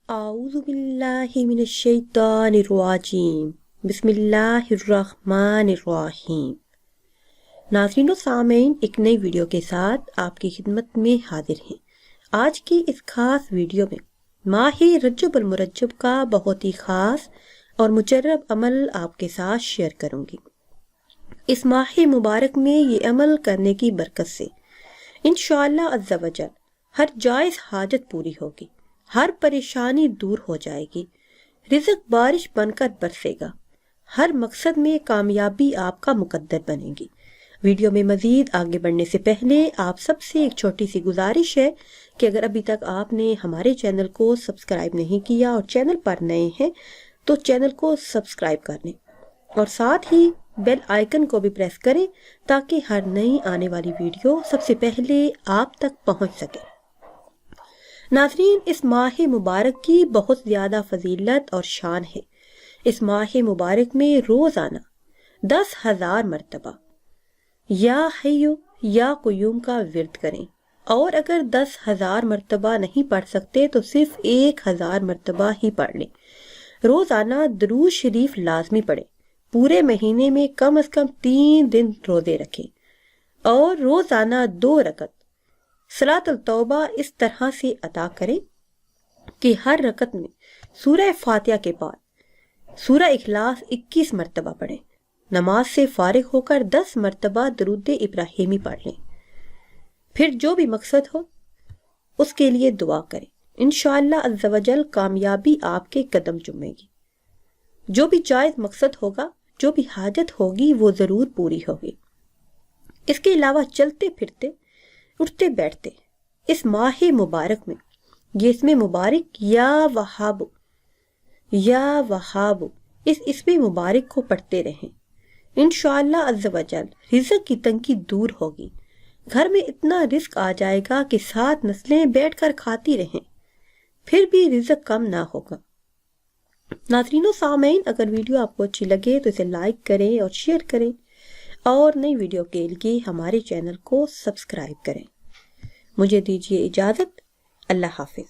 اعوذ باللہ من الشیطان الرجیم بسم اللہ الرحمن الرحیم۔ ناظرین و سامعین، ایک نئی ویڈیو کے ساتھ آپ کی خدمت میں حاضر ہیں۔ آج کی اس خاص ویڈیو میں ماہ رجب المرجب کا بہت ہی خاص اور مجرب عمل آپ کے ساتھ شیئر کروں گی۔ اس ماہ مبارک میں یہ عمل کرنے کی برکت سے انشاءاللہ عز و جل ہر جائز حاجت پوری ہوگی، ہر پریشانی دور ہو جائے گی، رزق بارش بن کر برسے گا، ہر مقصد میں کامیابی آپ کا مقدر بنے گی۔ ویڈیو میں مزید آگے بڑھنے سے پہلے آپ سب سے ایک چھوٹی سی گزارش ہے کہ اگر ابھی تک آپ نے ہمارے چینل کو سبسکرائب نہیں کیا اور چینل پر نئے ہیں تو چینل کو سبسکرائب کر لیں اور ساتھ ہی بیل آئیکن کو بھی پریس کریں تاکہ ہر نئی آنے والی ویڈیو سب سے پہلے آپ تک پہنچ سکے۔ ناظرین، اس ماہ مبارک کی بہت زیادہ فضیلت اور شان ہے۔ اس ماہ مبارک میں روزانہ 10,000 مرتبہ یا حیو یا قیوم کا ورد کریں، اور اگر 10,000 مرتبہ نہیں پڑھ سکتے تو صرف 1,000 مرتبہ ہی پڑھ لیں۔ روزانہ درود شریف لازمی پڑھیں، پورے مہینے میں کم از کم 3 دن روزے رکھیں، اور روزانہ 2 رکعت صلاۃ التوبہ اس طرح سے ادا کریں کہ ہر رکعت میں سورہ فاتحہ کے بعد سورہ اخلاص 21 مرتبہ پڑھیں۔ نماز سے فارغ ہو کر 10 مرتبہ درود ابراہیمی پڑھ لیں، پھر جو بھی مقصد ہو اس کے لیے دعا کریں۔ انشاءاللہ عز و جل کامیابی آپ کے قدم چومے گی۔ جو بھی جائز مقصد ہوگا، جو بھی حاجت ہوگی، وہ ضرور پوری ہوگی۔ اس کے علاوہ چلتے پھرتے، اٹھتے بیٹھتے اس ماہ مبارک میں یہ اسم مبارک یا وہاب اس اسم مبارک کو پڑھتے رہیں۔ انشاءاللہ عز و جل رزق کی تنگی دور ہوگی، گھر میں اتنا رزق آ جائے گا کہ 7 نسلیں بیٹھ کر کھاتی رہیں، پھر بھی رزق کم نہ ہوگا۔ ناظرین و سامعین، اگر ویڈیو آپ کو اچھی لگے تو اسے لائک کریں اور شیئر کریں، اور نئی ویڈیو کے لیے ہمارے چینل کو سبسکرائب کریں۔ مجھے دیجیے اجازت، اللہ حافظ۔